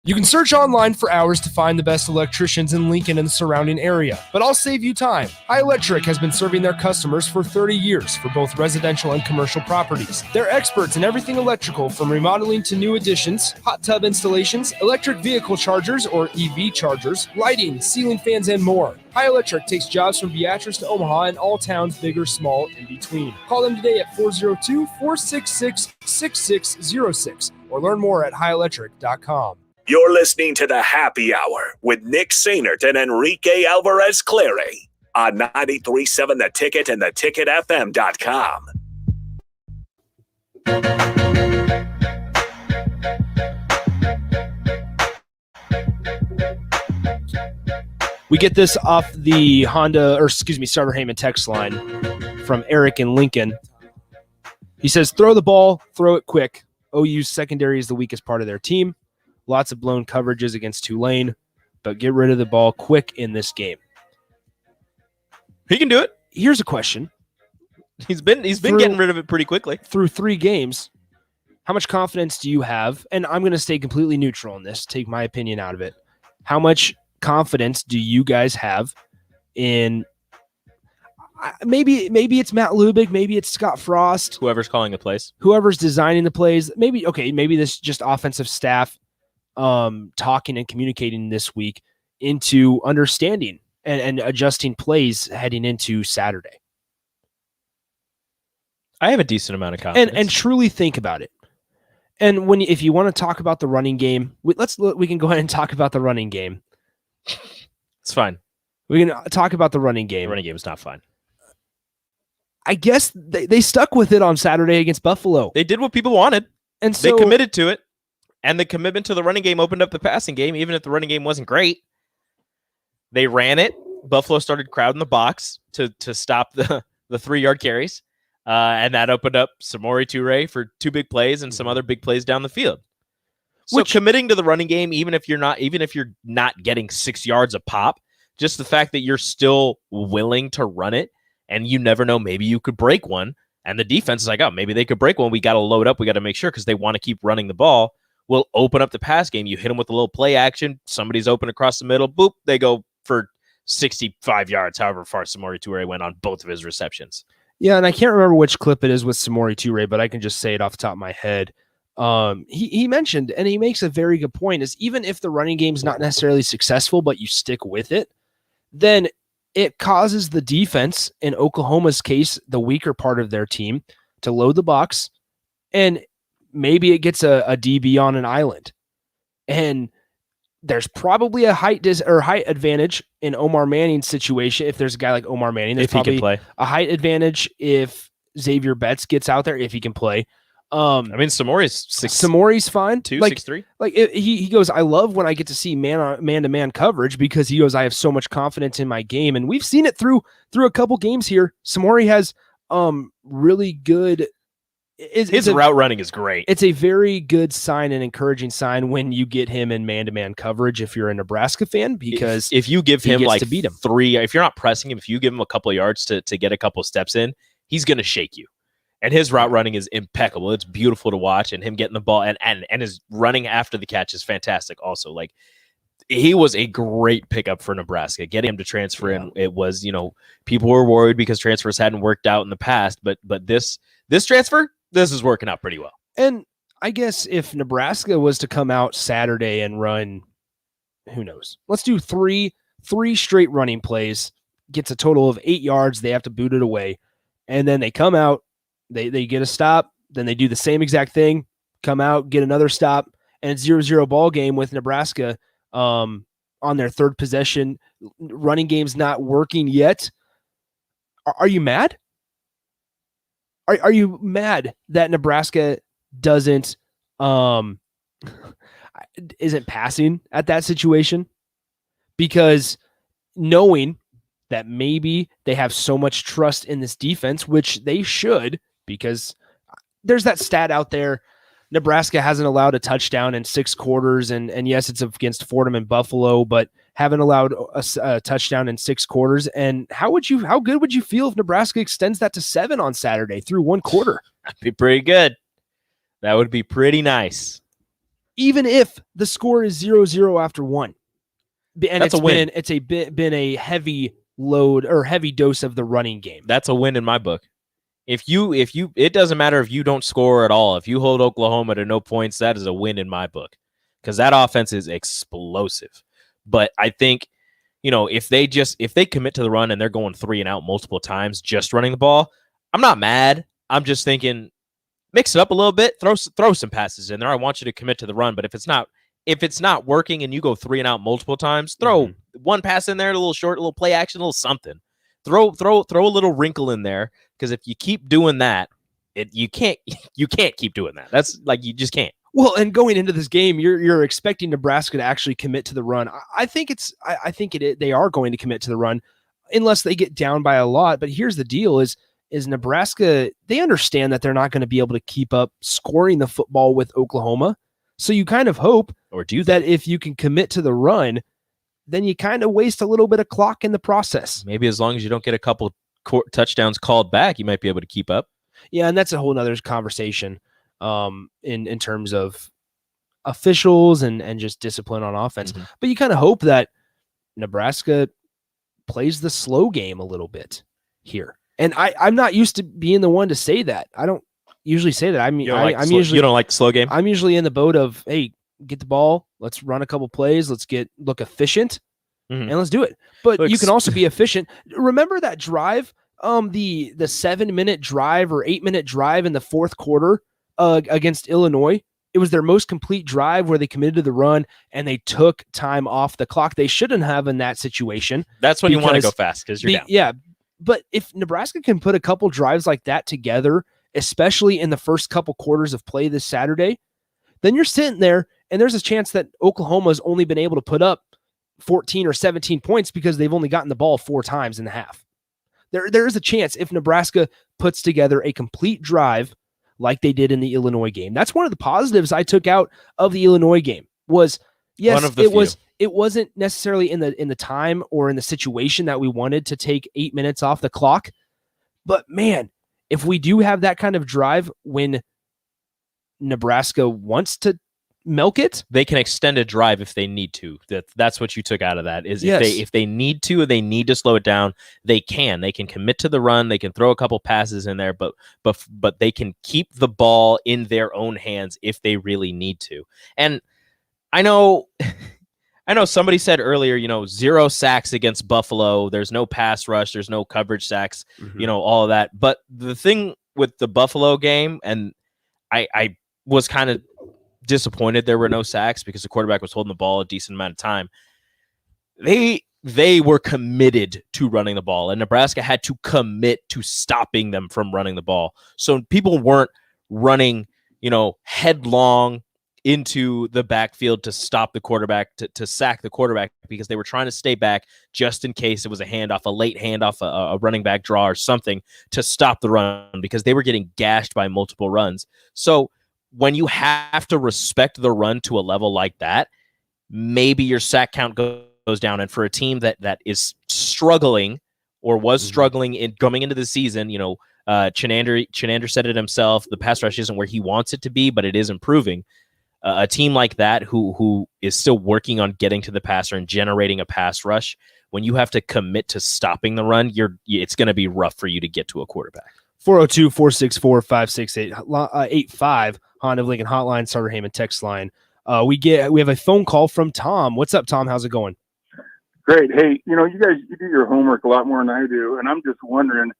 You can search online for hours to find the best electricians in Lincoln and the surrounding area, but I'll save you time. High Electric has been serving their customers for 30 years for both residential and commercial properties. They're experts in everything electrical from remodeling to new additions, hot tub installations, electric vehicle chargers or EV chargers, lighting, ceiling fans, and more. High Electric takes jobs from Beatrice to Omaha and all towns big or small in between. Call them today at 402-466-6606 or learn more at highelectric.com. You're listening to the Happy Hour with Nick Sainert and Enrique Alvarez Clary on 93.7 The Ticket and theticketfm.com. We get this off the Starter Heyman text line from Eric in Lincoln. He says, throw the ball, throw it quick. OU's secondary is the weakest part of their team. Lots of blown coverages against Tulane, but get rid of the ball quick in this game. He can do it. Here's a question. He's been getting rid of it pretty quickly. Through 3 games, how much confidence do you have? And I'm going to stay completely neutral on this, take my opinion out of it. How much confidence do you guys have in maybe it's Matt Lubick, maybe it's Scott Frost, whoever's calling the plays, whoever's designing the plays, maybe this just offensive staff talking and communicating this week into understanding and adjusting plays heading into Saturday. I have a decent amount of confidence. And truly think about it. And if you want to talk about the running game, we can go ahead and talk about the running game. It's fine. We can talk about the running game. The running game is not fine. I guess they stuck with it on Saturday against Buffalo. They did what people wanted, and so they committed to it. And the commitment to the running game opened up the passing game, even if the running game wasn't great. They ran it. Buffalo started crowding the box to stop the 3-yard carries. And that opened up Samori Toure for 2 big plays and some other big plays down the field. So committing to the running game, even if you're not getting 6 yards a pop, just the fact that you're still willing to run it, and you never know, maybe you could break one. And the defense is like, oh, maybe they could break one. We got to load up. We got to make sure because they want to keep running the ball. Will open up the pass game. You hit them with a little play action. Somebody's open across the middle. Boop. They go for 65 yards, however far Samori Toure went on both of his receptions. Yeah, and I can't remember which clip it is with Samori Toure, but I can just say it off the top of my head. He mentioned, and he makes a very good point, is even if the running game's not necessarily successful, but you stick with it, then it causes the defense, in Oklahoma's case, the weaker part of their team, to load the box, and maybe it gets a DB on an island. And there's probably a height advantage in Omar Manning's situation. If there's a guy like Omar Manning, there's if he can play. A height advantage if Xavier Betts gets out there, if he can play. Samori's fine. 6'3". He goes, I love when I get to see man-to-man coverage because he goes, I have so much confidence in my game. And we've seen it through a couple games here. Samori has really good. His route running is great. It's a very good sign and encouraging sign when you get him in man-to-man coverage if you're a Nebraska fan, because if you give him like to beat him 3, if you're not pressing him, if you give him a couple of yards to get a couple of steps in, he's going to shake you. And his route running is impeccable. It's beautiful to watch, and him getting the ball and his running after the catch is fantastic also. Like, he was a great pickup for Nebraska. Getting him to transfer in, it was, people were worried because transfers hadn't worked out in the past, but this transfer, this is working out pretty well. And I guess if Nebraska was to come out Saturday and run, who knows? Let's do three straight running plays, gets a total of 8 yards. They have to boot it away. And then they come out, they get a stop. Then they do the same exact thing, come out, get another stop, and it's 0-0 ball game with Nebraska on their third possession. Running game's not working yet. Are you mad? Are you mad that Nebraska isn't passing at that situation? Because knowing that maybe they have so much trust in this defense, which they should, because there's that stat out there. Nebraska hasn't allowed a touchdown in 6 quarters, and yes, it's against Fordham and Buffalo, but haven't allowed a touchdown in 6 quarters. And how good would you feel if Nebraska extends that to 7 on Saturday through 1 quarter? That'd be pretty good. That would be pretty nice. Even if the score is 0-0 after 1. And That's a win. It's been a heavy load or heavy dose of the running game. That's a win in my book. If you, it doesn't matter if you don't score at all. If you hold Oklahoma to no points, that is a win in my book, because that offense is explosive. But I think, if they commit to the run and they're going 3 and out multiple times, just running the ball, I'm not mad. I'm just thinking, mix it up a little bit, throw some passes in there. I want you to commit to the run, but if it's not working and you go 3 and out multiple times, throw one pass in there, a little short, a little play action, a little something. Throw a little wrinkle in there, because if you keep doing that, you can't keep doing that. That's like, you just can't. Well, and going into this game, you're expecting Nebraska to actually commit to the run. I think they are going to commit to the run unless they get down by a lot. But here's the deal: is Nebraska, they understand that they're not going to be able to keep up scoring the football with Oklahoma. So you kind of hope, or do that if you can commit to the run, then you kind of waste a little bit of clock in the process. Maybe as long as you don't get a couple touchdowns called back, you might be able to keep up. Yeah, and that's a whole nother conversation in terms of officials and just discipline on offense. Mm-hmm. But you kind of hope that Nebraska plays the slow game a little bit here. And I'm not used to being the one to say that. I don't usually say that. I mean, you don't like the slow game? I'm usually in the boat of, hey, get the ball, let's run a couple plays, let's look efficient, and let's do it. But you can also be efficient. Remember that drive, the 7-minute drive or 8-minute drive in the fourth quarter against Illinois? It was their most complete drive where they committed to the run and they took time off the clock. They shouldn't have in that situation. That's when you want to go fast, because you're down. Yeah, but if Nebraska can put a couple drives like that together, especially in the first couple quarters of play this Saturday, then you're sitting there and there's a chance that Oklahoma's only been able to put up 14 or 17 points because they've only gotten the ball 4 times in the half. There is a chance if Nebraska puts together a complete drive like they did in the Illinois game. That's one of the positives I took out of the Illinois game was, yes, it wasn't necessarily in the time or in the situation that we wanted to take 8 minutes off the clock. But man, if we do have that kind of drive when Nebraska wants to milk it, they can extend a drive if they need to. That's what you took out of that, is yes. if they need to, they need to slow it down, they can commit to the run, they can throw a couple passes in there, but they can keep the ball in their own hands if they really need to. And I know somebody said earlier, 0 sacks against Buffalo, there's no pass rush, there's no coverage sacks, all of that. But the thing with the Buffalo game, and I was kind of disappointed there were no sacks because the quarterback was holding the ball a decent amount of time. They were committed to running the ball, and Nebraska had to commit to stopping them from running the ball. So people weren't running, headlong into the backfield to stop the quarterback, to sack the quarterback, because they were trying to stay back just in case it was a handoff, a late handoff, a running back draw or something to stop the run, because they were getting gashed by multiple runs. So when you have to respect the run to a level like that, maybe your sack count goes down. And for a team that is struggling or was struggling in coming into the season, Chenander said it himself, the pass rush isn't where he wants it to be, but it is improving. a team like that who is still working on getting to the passer and generating a pass rush, when you have to commit to stopping the run, it's going to be rough for you to get to a quarterback. 402-464-568-85 Honda of Lincoln hotline, Starter Heyman text line. We have a phone call from Tom. What's up, Tom? How's it going? Great. Hey, you guys, you do your homework a lot more than I do, and I'm just wondering,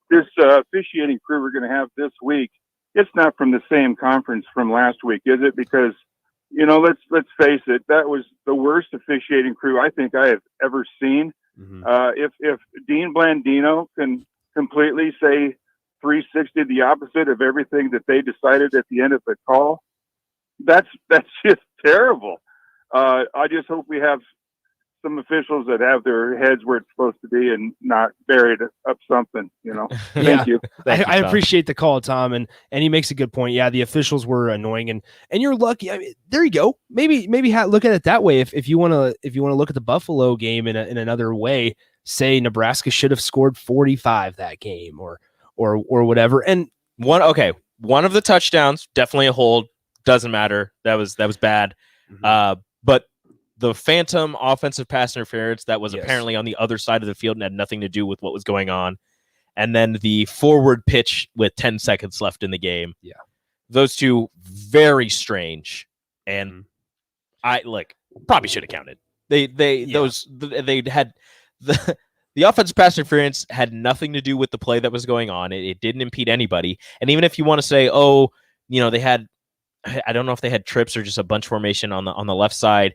this officiating crew we're going to have this week, it's not from the same conference from last week, is it? Because, let's face it, that was the worst officiating crew I think I have ever seen. Mm-hmm. If Dean Blandino can completely say 360 the opposite of everything that they decided at the end of the call, that's just terrible. I just hope we have some officials that have their heads where it's supposed to be and not buried up something, Thank you. I appreciate the call, Tom, and he makes a good point. Yeah, the officials were annoying, and you're lucky. I mean, there you go. Maybe look at it that way. If you want to look at the Buffalo game in another way, say Nebraska should have scored 45 that game, or whatever. And one of the touchdowns, definitely a hold. Doesn't matter. That was bad. Mm-hmm. But the phantom offensive pass interference that was apparently on the other side of the field and had nothing to do with what was going on. And then the forward pitch with 10 seconds left in the game. Yeah. Those two, very strange. And probably should have counted. The offensive pass interference had nothing to do with the play that was going on. It didn't impede anybody. And even if you want to say, they had, I don't know if they had trips or just a bunch formation on the left side.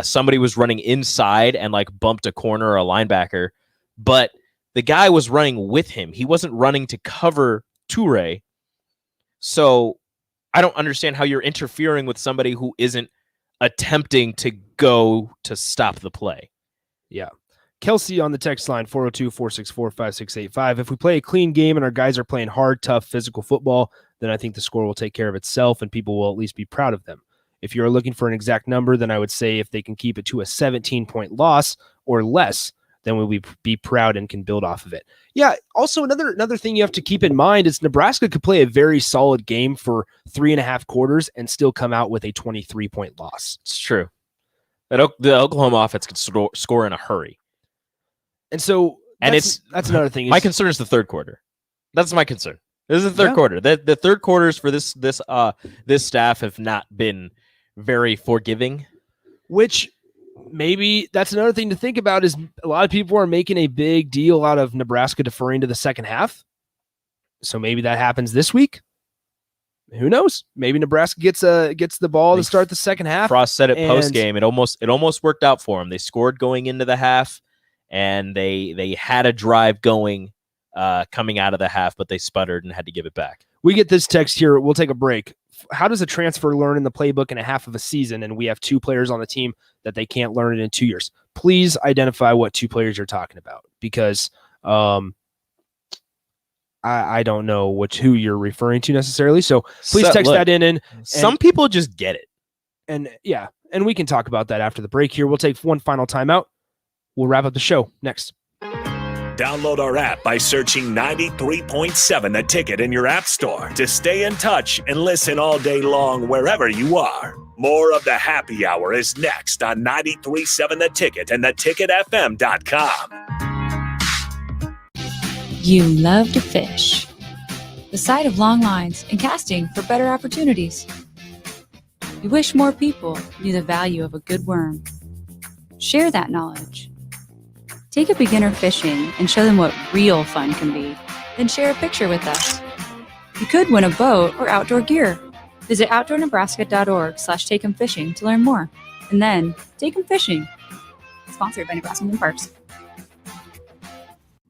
Somebody was running inside and bumped a corner or a linebacker, but the guy was running with him. He wasn't running to cover Toure. So I don't understand how you're interfering with somebody who isn't attempting to go to stop the play. Yeah. Kelsey on the text line, 402-464-5685. If we play a clean game and our guys are playing hard, tough, physical football, then I think the score will take care of itself and people will at least be proud of them. If you're looking for an exact number, then I would say if they can keep it to a 17-point loss or less, then we'll be proud and can build off of it. Yeah, also another thing you have to keep in mind is Nebraska could play a very solid game for 3.5 quarters and still come out with a 23-point loss. It's true. The Oklahoma offense could score in a hurry. And so that's another thing. My concern is the third quarter. That's my concern. This is the third quarter. The third quarters for this staff have not been very forgiving. Which maybe that's another thing to think about is a lot of people are making a big deal out of Nebraska deferring to the second half. So maybe that happens this week. Who knows? Maybe Nebraska gets the ball to start the second half. Frost said it post game. It almost worked out for them. They scored going into the half, and they had a drive going coming out of the half, but they sputtered and had to give it back. We get this text here. We'll take a break. How does a transfer learn in the playbook in a half of a season, and we have 2 players on the team that they can't learn it in 2 years? Please identify what 2 players you're talking about, because I don't know who you're referring to necessarily. So please text that in. And some people just get it. And we can talk about that after the break here. We'll take one final timeout. We'll wrap up the show next. Download our app by searching 93.7 The Ticket in your app store to stay in touch and listen all day long wherever you are. More of the Happy Hour is next on 93.7 The Ticket and theticketfm.com. You love to fish. The sight of long lines and casting for better opportunities. You wish more people knew the value of a good worm. Share that knowledge. Take a beginner fishing and show them what real fun can be. Then share a picture with us. You could win a boat or outdoor gear. Visit outdoornebraska.org/takeemfishing to learn more. And then take 'em fishing. Sponsored by Nebraska Marine Parks.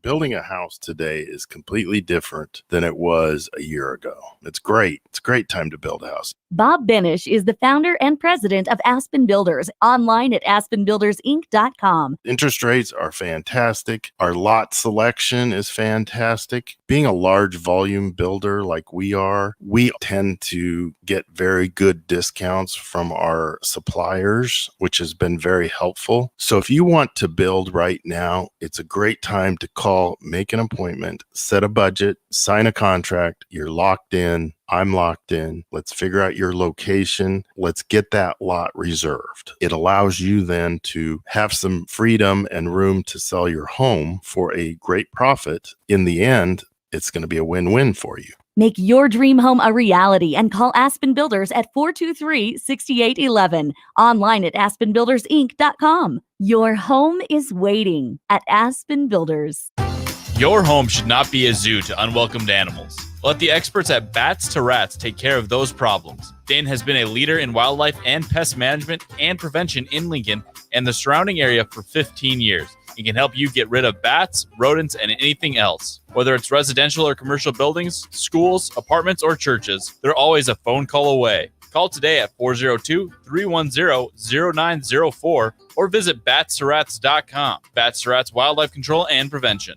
Building a house today is completely different than it was a year ago. It's great. It's a great time to build a house. Bob Benish is the founder and president of Aspen Builders, online at aspenbuildersinc.com. Interest rates are fantastic. Our lot selection is fantastic. Being a large volume builder like we are, we tend to get very good discounts from our suppliers, which has been very helpful. So if you want to build right now, it's a great time to call call, make an appointment, set a budget, sign a contract. You're locked in. I'm locked in. Let's figure out your location. Let's get that lot reserved. It allows you then to have some freedom and room to sell your home for a great profit. In the end, it's going to be a win-win for you. Make your dream home a reality and call Aspen Builders at 423-6811. Online at aspenbuildersinc.com. Your home is waiting at Aspen Builders. Your home should not be a zoo to unwelcomed animals. Let the experts at Bats to Rats take care of those problems. Dane has been a leader in wildlife and pest management and prevention in Lincoln and the surrounding area for 15 years. He can help you get rid of bats, rodents, and anything else. Whether it's residential or commercial buildings, schools, apartments, or churches, they're always a phone call away. Call today at 402-310-0904 or visit batsterats.com. Bats to Rats Wildlife Control and Prevention.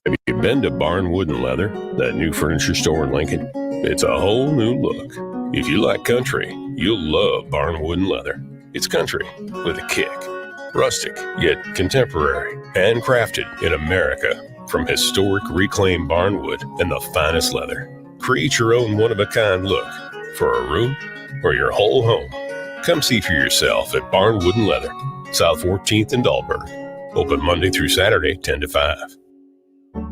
Have you been to Barn Wood and Leather, that new furniture store in Lincoln? It's a whole new look. If you like country, you'll love Barn Wood and Leather. It's country with a kick. Rustic, yet contemporary, handcrafted in America from historic reclaimed barnwood and the finest leather. Create your own one-of-a-kind look for a room or your whole home. Come see for yourself at Barn Wood and Leather, South 14th and Dahlberg. Open Monday through Saturday, 10 to 5.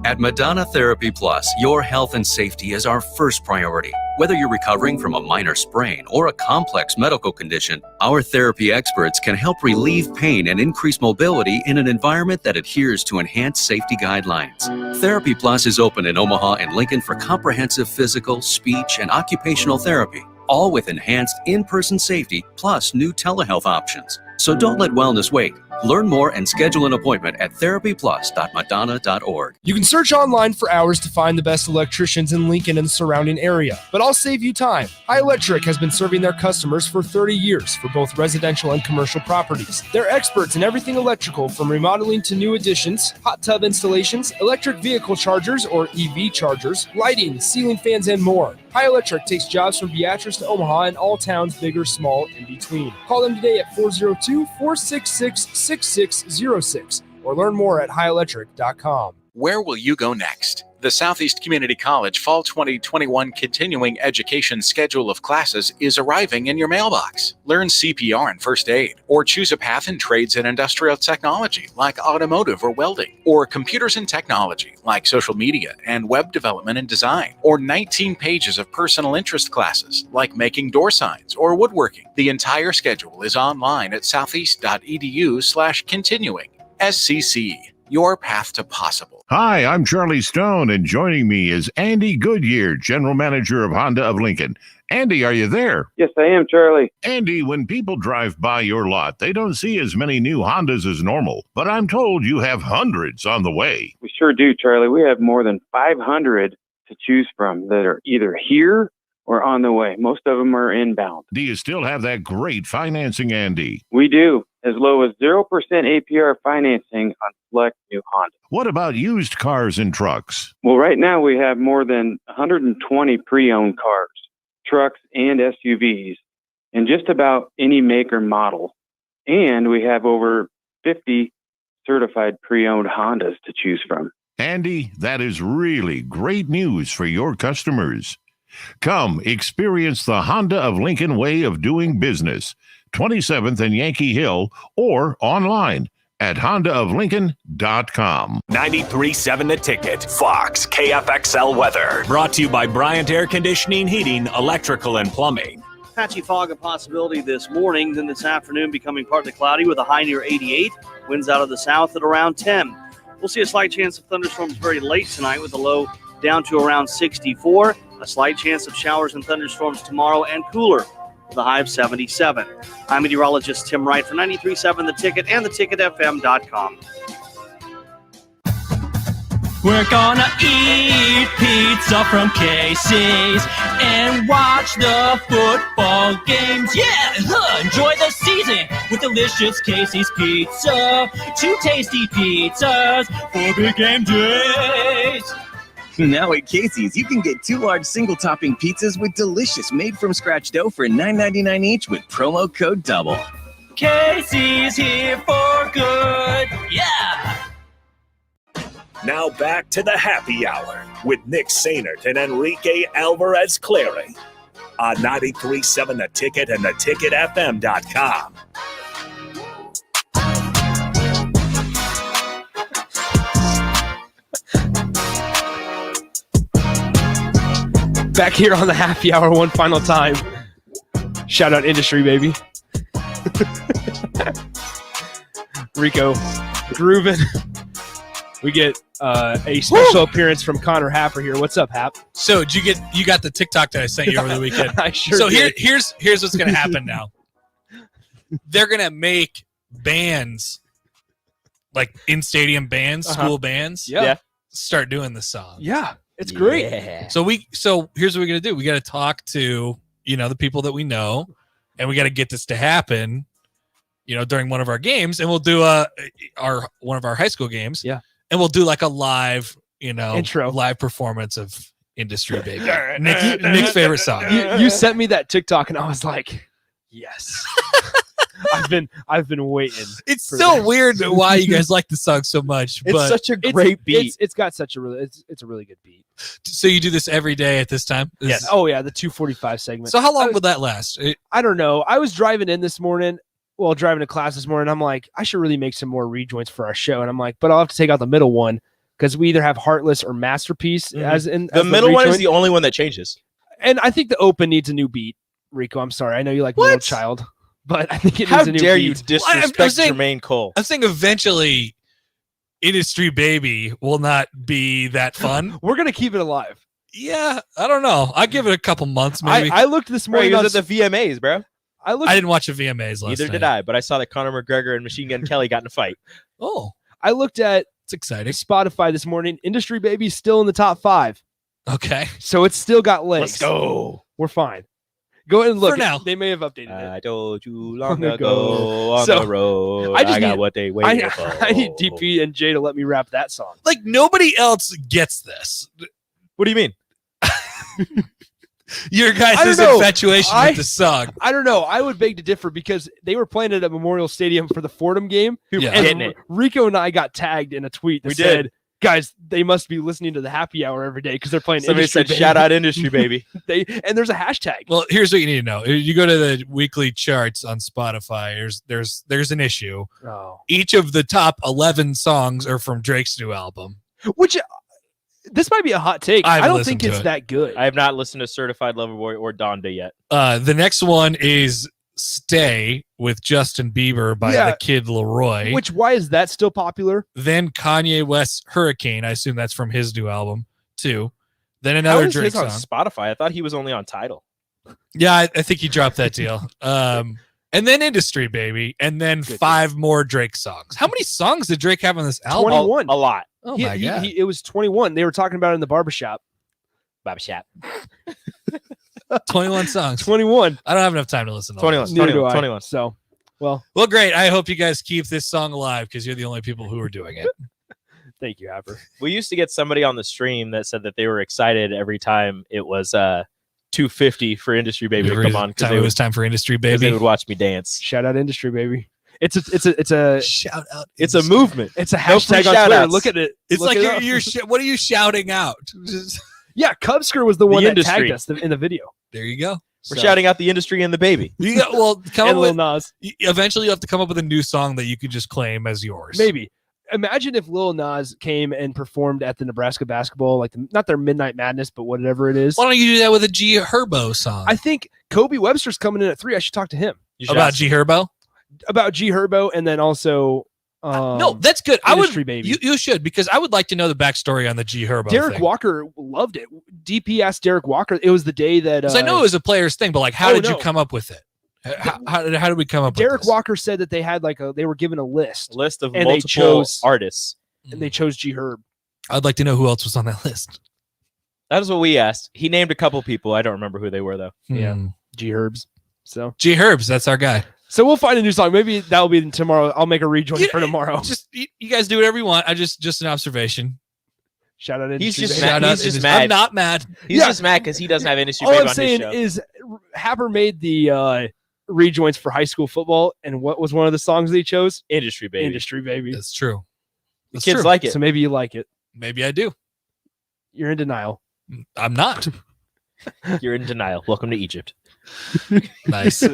At Madonna Therapy Plus, your health and safety is our first priority. Whether you're recovering from a minor sprain or a complex medical condition, our therapy experts can help relieve pain and increase mobility in an environment that adheres to enhanced safety guidelines. Therapy Plus is open in Omaha and Lincoln for comprehensive physical, speech, and occupational therapy, all with enhanced in-person safety plus new telehealth options. So don't let wellness wait. Learn more and schedule an appointment at therapyplus.madonna.org. You can search online for hours to find the best electricians in Lincoln and the surrounding area, but I'll save you time. High Electric has been serving their customers for 30 years for both residential and commercial properties. They're experts in everything electrical, from remodeling to new additions, hot tub installations, electric vehicle chargers or EV chargers, lighting, ceiling fans, and more. High Electric takes jobs from Beatrice to Omaha and all towns, big or small, in between. Call them today at 402-466-6606 or learn more at highelectric.com. Where will you go next? The Southeast Community College Fall 2021 Continuing Education Schedule of classes is arriving in your mailbox. Learn CPR and first aid, or choose a path in trades and industrial technology like automotive or welding, or computers and technology like social media and web development and design, or 19 pages of personal interest classes like making door signs or woodworking. The entire schedule is online at southeast.edu/continuing. SCC, your path to possible. Hi, I'm Charlie Stone, and joining me is Andy Goodyear, General Manager of Honda of Lincoln. Andy, are you there? Yes, I am, Charlie. Andy, when people drive by your lot, they don't see as many new Hondas as normal, but I'm told you have hundreds on the way. We sure do, Charlie. We have more than 500 to choose from that are either here or on the way. Most of them are inbound. Do you still have that great financing, Andy? We do, as low as 0% APR financing on select new Honda. What about used cars and trucks? Well, right now we have more than 120 pre-owned cars, trucks, and SUVs, in just about any make or model. And we have over 50 certified pre-owned Hondas to choose from. Andy, that is really great news for your customers. Come experience the Honda of Lincoln way of doing business, 27th and Yankee Hill, or online at hondaoflincoln.com. 93.7 The Ticket, Fox, KFXL weather. Brought to you by Bryant Air Conditioning, Heating, Electrical, and Plumbing. Patchy fog a possibility this morning, then this afternoon becoming partly cloudy with a high near 88. Winds out of the south at around 10. We'll see a slight chance of thunderstorms very late tonight with a low down to around 64. A slight chance of showers and thunderstorms tomorrow and cooler with a high of 77. I'm meteorologist Tim Wright for 93.7 The Ticket and theticketfm.com. We're gonna eat pizza from Casey's and watch the football games. Yeah, enjoy the season with delicious Casey's pizza. 2 tasty pizzas for big game days. Now at Casey's, you can get 2 large single-topping pizzas with delicious made-from-scratch dough for $9.99 each with promo code DOUBLE. Casey's here for good. Yeah! Now back to the happy hour with Nick Sainert and Enrique Alvarez Clary on 93.7 The Ticket and theticketfm.com. Back here on the happy hour one final time. Shout out industry, baby. Rico grooving. We get a special appearance from Connor Happer here. What's up, Hap? So you got the TikTok that I sent you over the weekend? I sure So did. here's what's gonna happen now. They're gonna make bands, like in stadium bands, school bands, start doing this song. Yeah, it's great. So here's what we're gonna do. We gotta talk to the people that we know, and we gotta get this to happen. During one of our games, and we'll do one of our high school games. Yeah. And we'll do like a live, intro, live performance of Industry Baby. Nick's favorite song. You sent me that TikTok, and I was like, yes. I've been waiting. It's so weird why you guys like the song so much. It's but such a great beat. It's got such a it's a really good beat. So you do this every day at this time? Yes. Oh yeah, the 2:45 segment. So how long would that last? I don't know. I was driving in this morning. Well, driving to class this morning, I'm like, I should really make some more rejoins for our show. And I'm like, but I'll have to take out the middle one because we either have Heartless or Masterpiece as in the middle one is the only one that changes. And I think the open needs a new beat. Rico, I'm sorry. I know you like Middle Child, but I think it How needs a new dare beat. you disrespect Jermaine Cole? I'm saying eventually Industry Baby will not be that fun. We're going to keep it alive. Yeah, I don't know. I'll give it a couple months maybe. I looked this morning. He was at the VMAs, bro. I didn't watch the VMAs last Neither night. did I, but I saw that Conor McGregor and Machine Gun Kelly got in a fight. Oh. I looked at it's exciting. Spotify this morning. Industry Baby's still in the top 5. Okay. So it's still got legs. Let's go. We're fine. Go ahead and look. For now. They may have updated it. I told you long ago on So, the road. I just got need- what they waited for. I need DP and Jay to let me rap that song. Like nobody else gets this. What do you mean? Your I guys' don't know. infatuation with the song. I don't know. I would beg to differ because they were playing it at Memorial Stadium for the Fordham game. Yeah. And Getting it. Rico and I got tagged in a tweet that We said, did. guys, they must be listening to the happy hour every day because they're playing Somebody Industry said, Baby. shout out Industry Baby. And there's a hashtag. Well, here's what you need to know. You go to the weekly charts on Spotify. There's an issue. Oh. Each of the top 11 songs are from Drake's new album. Which this might be a hot take. I haven't I don't listened think to it's it. that good. I have not listened to Certified Lover Boy or Donda yet. The next one is Stay with Justin Bieber by Yeah. the Kid Leroy. Why is that still popular? Then Kanye West's Hurricane. I assume that's from his new album too. Then How another is Drake his on song. Spotify? I thought he was only on Tidal. Yeah, I think he dropped that deal. And then Industry Baby, and then 5 more Drake songs. How many songs did Drake have on this album? 21. A lot. Oh my god! It was 21. They were talking about it in the barbershop. 21 songs. 21. I don't have enough time to listen to all 21. this. Neither do I. 21. So, well, Great. I hope you guys keep this song alive because you're the only people who are doing it. thank you, Happer. We used to get somebody on the stream that said that they were excited every time it was 250 for Industry Baby to come on Time it was time for Industry they Baby. would watch me dance. Shout out Industry Baby. It's a Shout out! It's a movement. It's a No free hashtag on Twitter. shout-outs. Look at it. It's Look like it up. you're what are you shouting out? Just- Yeah, Cubsker was the one that Industry. tagged us in the video. there you go. We're shouting out the industry and the baby. You got well. Come And up Lil with, Nas. eventually, you have to come up with a new song that you could just claim as yours. Maybe. Imagine if Lil Nas came and performed at the Nebraska basketball, like not their Midnight Madness, but whatever it is. Why don't you do that with a G Herbo song? I think Kobe Webster's coming in at 3. I should talk to him About G Herbo. about G Herbo, and then also No, that's good. I would. Industry Baby. You should because I would like to know the backstory on the G Herbo. Derek thing. Walker loved it. DP asked Derek Walker. It was the day that 'Cause I know it was a player's thing, but like, how Oh, did you no. come up with it? How did we come up with Derek this? Walker said that they had they were given a list List of And they multiple chose- artists. and they chose G Herb. I'd like to know who else was on that list. That is what we asked. He named a couple people. I don't remember who they were though. Yeah. G Herbs. So G Herbs, that's our guy. So we'll find a new song. Maybe that'll be tomorrow. I'll make a rejoin for tomorrow. Just you guys do whatever you want. I just an observation. Shout out He's Industry just Baby. mad. out He's just Industry- mad. I'm not mad. He's Yeah. just mad because he doesn't have Industry All Baby I'm on saying his show. is Happer made the rejoins for high school football, and what was one of the songs that he chose? Industry Baby. Industry Baby. That's true. The That's kids true. like it. So maybe you like it. Maybe I do. You're in denial. I'm not. You're in denial. Welcome to Egypt. Nice. All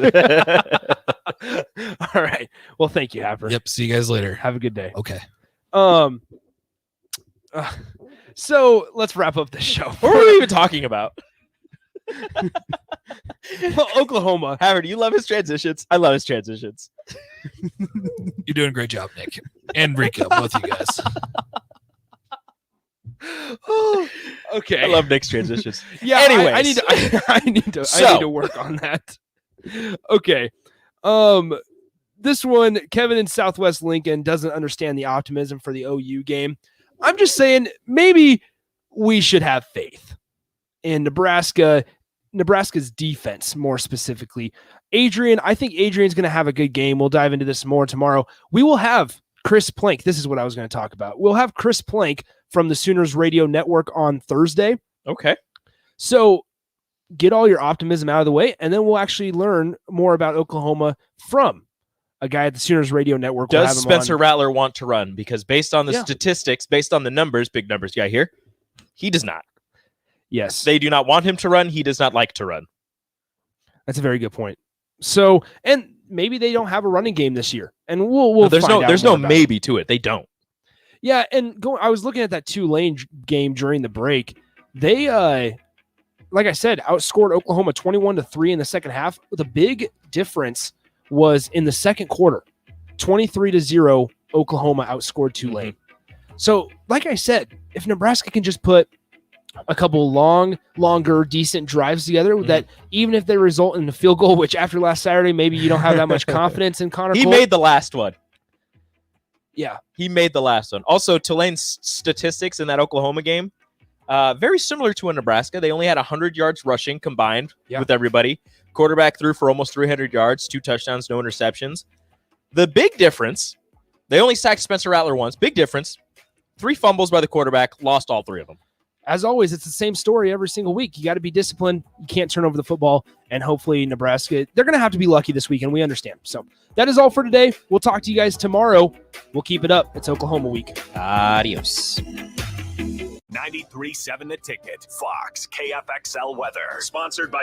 right. Well, thank you, Happer. Yep. See you guys later. Have a good day. Okay. So let's wrap up the show. What were we even talking about? Well, Oklahoma. Howard, you love his transitions. I love his transitions. You're doing a great job, Nick. And Rico, both you guys. Okay. I love Nick's transitions. Yeah. Anyways. I need to work on that. Okay. This one, Kevin in Southwest Lincoln doesn't understand the optimism for the OU game. I'm just saying maybe we should have faith in Nebraska's defense, more specifically. I think Adrian's going to have a good game. We'll dive into this more tomorrow. We will have Chris Plank. This is what I was going to talk about. We'll have Chris Plank from the Sooners Radio Network on Thursday. Okay. So get all your optimism out of the way, and then we'll actually learn more about Oklahoma from a guy at the Sooners Radio Network. Does Spencer Rattler want to run? Because based on the statistics, based on the numbers, big numbers, yeah, here, he does not. Yes. They do not want him to run. He does not like to run. That's a very good point. So, and maybe they don't have a running game this year, and we'll there's find out there's more no about maybe to it. They don't. Yeah, and I was looking at that Tulane game during the break. They, like I said, outscored Oklahoma 21-3 in the second half. The big difference was in the second quarter, 23-0. Oklahoma outscored Tulane. So, like I said, if Nebraska can just put a couple longer, decent drives together, that even if they result in a field goal, which after last Saturday, maybe you don't have that much confidence in Connor He Colt. made the last one. Yeah. He made the last one. Also, Tulane's statistics in that Oklahoma game, very similar to a Nebraska. They only had 100 yards rushing combined with everybody. Quarterback threw for almost 300 yards, 2 touchdowns, no interceptions. The big difference, they only sacked Spencer Rattler once. Big difference, 3 fumbles by the quarterback, lost all 3 of them. As always, it's the same story every single week. You got to be disciplined. You can't turn over the football. And hopefully Nebraska, they're going to have to be lucky this weekend. We understand. So that is all for today. We'll talk to you guys tomorrow. We'll keep it up. It's Oklahoma week. Adios. 93.7 The Ticket, Fox, KFXL Weather. Sponsored by